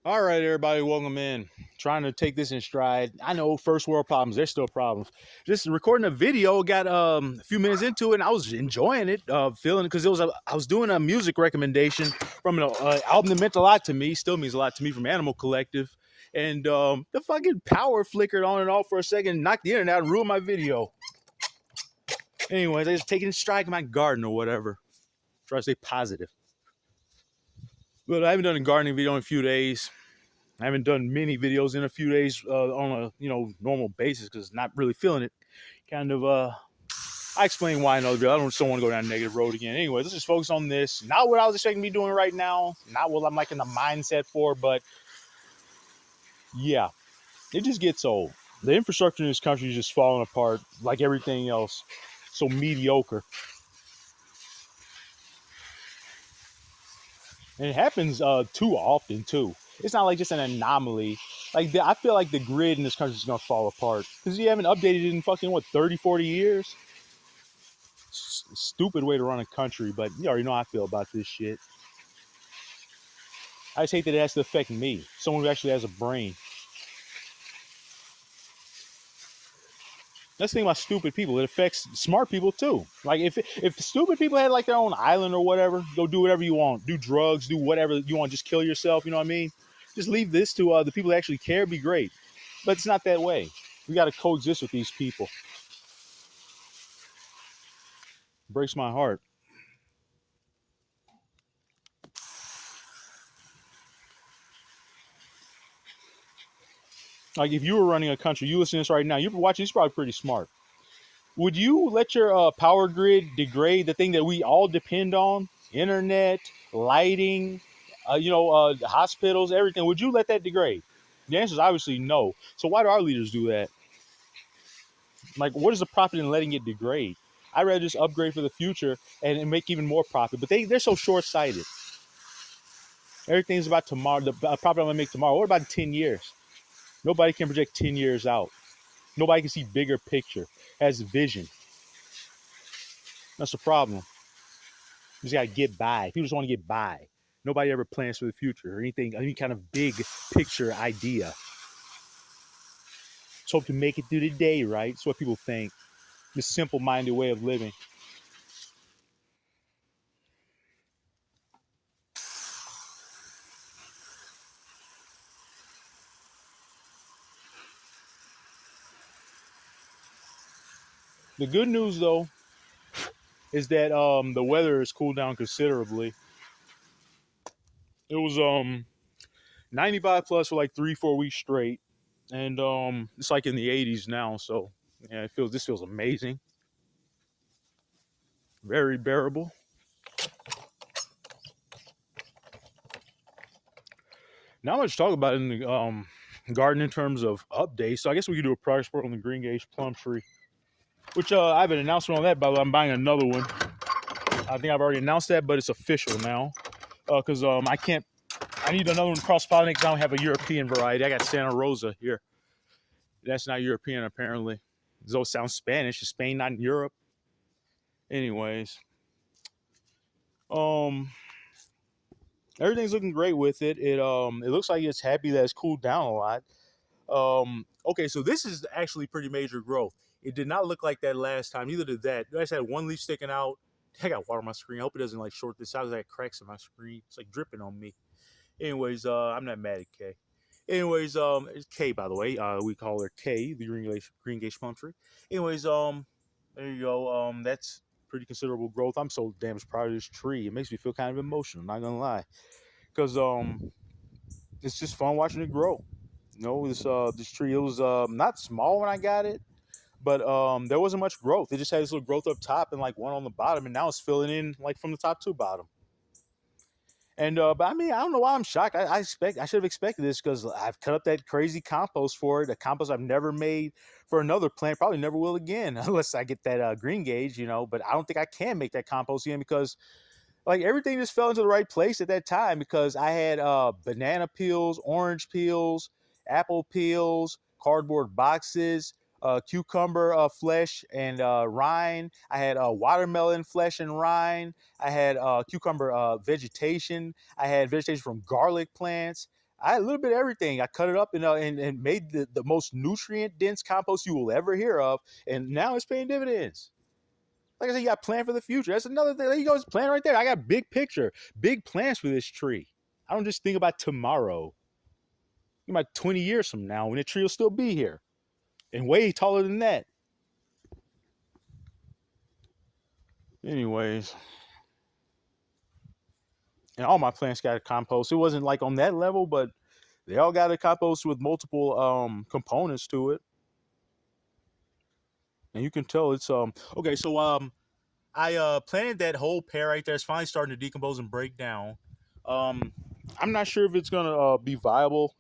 All right, everybody, welcome in. Trying to take this in stride. I know first world problems. There's still problems. Just recording a video. Got a few minutes into it, and I was enjoying it, feeling it because I was doing a music recommendation from an album that meant a lot to me. Still means a lot to me from Animal Collective, and the fucking power flickered on and off for a second, knocked the internet out, and ruined my video. Anyways, I just taking a strike in my garden or whatever. Try to stay positive. But I haven't done a gardening video in a few days. I haven't done many videos in a few days on a normal basis because not really feeling it. Kind of I explain why in another video. I don't want to go down a negative road again. Anyways, let's just focus on this. Not what I was expecting to be doing right now. Not what I'm like in the mindset for, but yeah, it just gets old. The infrastructure in this country is just falling apart like everything else. So mediocre. And it happens too often too. It's not like just an anomaly. I feel like the grid in this country is gonna fall apart because you haven't updated it in fucking 30, 40 years. Stupid way to run a country, but you already know how I feel about this shit. I just hate that it has to affect me, someone who actually has a brain. That's the thing about stupid people. It affects smart people too. Like if stupid people had like their own island or whatever, go do whatever you want, do drugs, do whatever you want, just kill yourself. You know what I mean? Just leave this to the people that actually care. Be great, but it's not that way. We got to coexist with these people. Breaks my heart. Like if you were running a country, you listen to this right now, you're watching this, probably pretty smart. Would you let your power grid degrade the thing that we all depend on? Internet, lighting, hospitals, everything. Would you let that degrade? The answer is obviously no. So why do our leaders do that? Like, what is the profit in letting it degrade? I'd rather just upgrade for the future and make even more profit. But they're so short-sighted. Everything's about tomorrow, the profit I'm going to make tomorrow. What about in 10 years? Nobody can project 10 years out. Nobody can see bigger picture, has vision. That's the problem. You just got to get by. People just want to get by. Nobody ever plans for the future or anything, any kind of big picture idea. Just hope to make it through the day, right? That's what people think. This simple-minded way of living. The good news, though, is that the weather has cooled down considerably. It was 95 plus for like 3-4 weeks straight, and it's like in the 80s now. So yeah, this feels amazing, very bearable. Not much to talk about in the garden in terms of updates. So I guess we could do a progress report on the Greengage Plum tree, which I have an announcement on that. By the way, I'm buying another one. I think I've already announced that, but it's official now because I can't. I need another one to cross-pollinate because I don't have a European variety. I got Santa Rosa here. That's not European, apparently. Those sound Spanish. Is Spain not in Europe? Anyways, everything's looking great with it. It looks like it's happy that it's cooled down a lot. Okay, so this is actually pretty major growth. It did not look like that last time. Neither did that. I just had one leaf sticking out. I got water on my screen. I hope it doesn't like short this out. I got cracks in my screen. It's like dripping on me. Anyways, I'm not mad at Kay. Anyways, it's Kay, by the way. We call her Kay, the Greengage Plum tree. Anyways, there you go. That's pretty considerable growth. I'm so damn proud of this tree. It makes me feel kind of emotional, not gonna lie. Because it's just fun watching it grow. This tree, it was not small when I got it, but there wasn't much growth. It just had this little growth up top and like one on the bottom, and now it's filling in like from the top to bottom. And but I mean, I don't know why I'm shocked. I should have expected this because I've cut up that crazy compost for it, a compost I've never made for another plant, probably never will again unless I get that Greengage, But I don't think I can make that compost again because like everything just fell into the right place at that time because I had banana peels, orange peels, apple peels, cardboard boxes, cucumber flesh and rind. I had watermelon flesh and rind. I had cucumber vegetation. I had vegetation from garlic plants. I had a little bit of everything. I cut it up and made the most nutrient dense compost you will ever hear of, and now it's paying dividends. Like I said, you got plan for the future. That's another thing. There you go, it's plan right there. I got big picture, big plans for this tree. I don't just think about tomorrow. Think about 20 years from now when the tree will still be here and way taller than that. Anyways, and all my plants got a compost. It wasn't like on that level, but they all got a compost with multiple components to it, and you can tell it's okay. So I planted that whole pear right there. It's finally starting to decompose and break down. Um, I'm not sure if it's gonna be viable.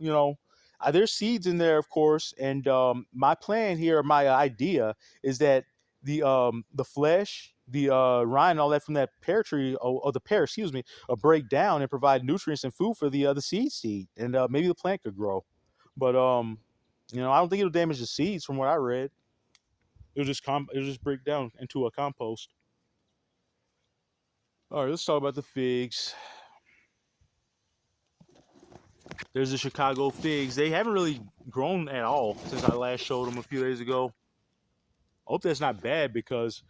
There's seeds in there, of course, and my plan here, my idea is that the flesh, the rind, all that from that pear tree, or the pear, excuse me, break down and provide nutrients and food for the seed, and maybe the plant could grow. But I don't think it'll damage the seeds, from what I read. It'll just break down into a compost. All right, let's talk about the figs. There's the Chicago figs. They haven't really grown at all since I last showed them a few days ago. I hope that's not bad, because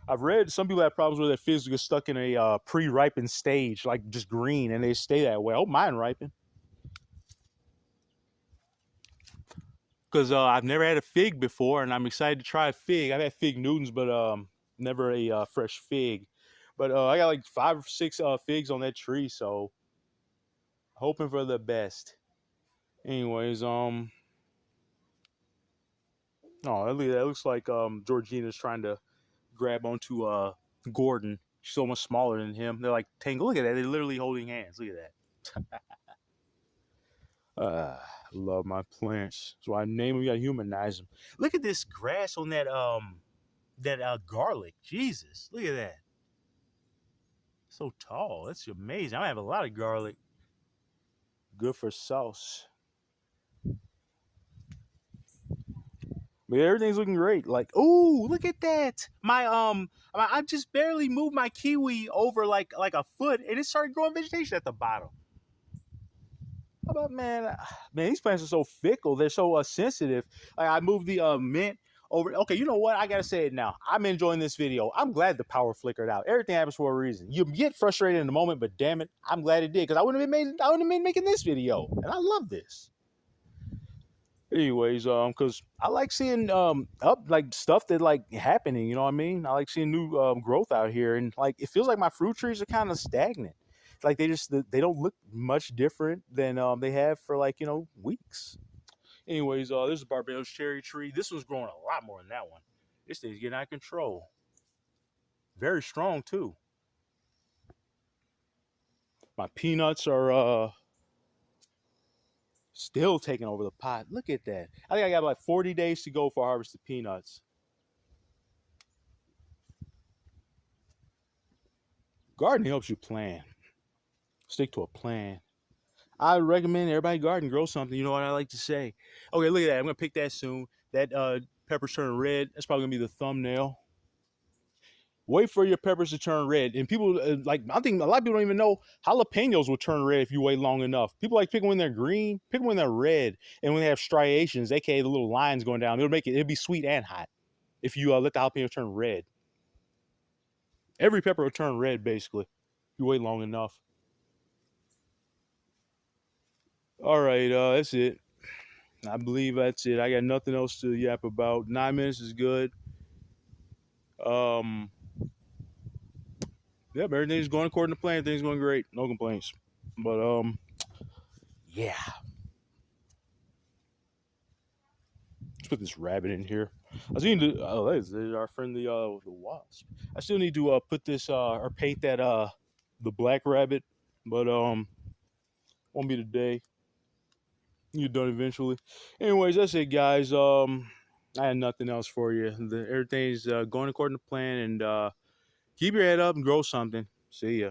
I've read some people have problems with their figs get stuck in a pre-ripened stage, like just green, and they stay that way. I hope mine ripen. Because I've never had a fig before, and I'm excited to try a fig. I've had fig Newtons, but never a fresh fig. But I got like 5 or 6 figs on that tree, so hoping for the best. Anyways, oh, that looks like Georgina's trying to grab onto Gordon. She's so much smaller than him. They're like tangled. Look at that. They're literally holding hands. Look at that. Love my plants. So I name them. You gotta humanize them. Look at this grass on that garlic. Jesus, look at that. So tall. That's amazing. I have a lot of garlic. Good for sauce. But everything's looking great. Like, oh, look at that. I just barely moved my kiwi over like a foot, and it started growing vegetation at the bottom. How about, man? Man, these plants are so fickle. They're so sensitive. Like, I moved the mint over. Okay, you know what? I gotta say it now. I'm enjoying this video. I'm glad the power flickered out. Everything happens for a reason. You get frustrated in the moment, but damn it, I'm glad it did, because I wouldn't have been making this video, and I love this. Anyways, because I like seeing up like stuff that like happening. You know what I mean? I like seeing new growth out here, and like it feels like my fruit trees are kind of stagnant. It's like they don't look much different than they have for like weeks. Anyways, this is a Barbados cherry tree. This one's growing a lot more than that one. This thing's getting out of control. Very strong too. My peanuts are still taking over the pot. Look at that. I think I got like 40 days to go for harvest of peanuts. Gardening helps you plan. Stick to a plan. I recommend everybody garden, grow something. You know what I like to say? Okay, look at that. I'm going to pick that soon. That pepper's turning red. That's probably going to be the thumbnail. Wait for your peppers to turn red. And people, I think a lot of people don't even know jalapenos will turn red if you wait long enough. People like pick them when they're green, pick them when they're red, and when they have striations, aka the little lines going down. It'll be sweet and hot if you let the jalapeno turn red. Every pepper will turn red, basically, if you wait long enough. All right, that's it. I believe that's it. I got nothing else to yap about. 9 minutes is good. Yep, everything's going according to plan. Things going great. No complaints. But yeah. Let's put this rabbit in here. I still need to. Oh, there's our friendly the wasp. I still need to put this or paint that the black rabbit, but won't be today. You're done eventually. Anyways, that's it, guys. I had nothing else for you. Everything's going according to plan, and keep your head up and grow something. See ya.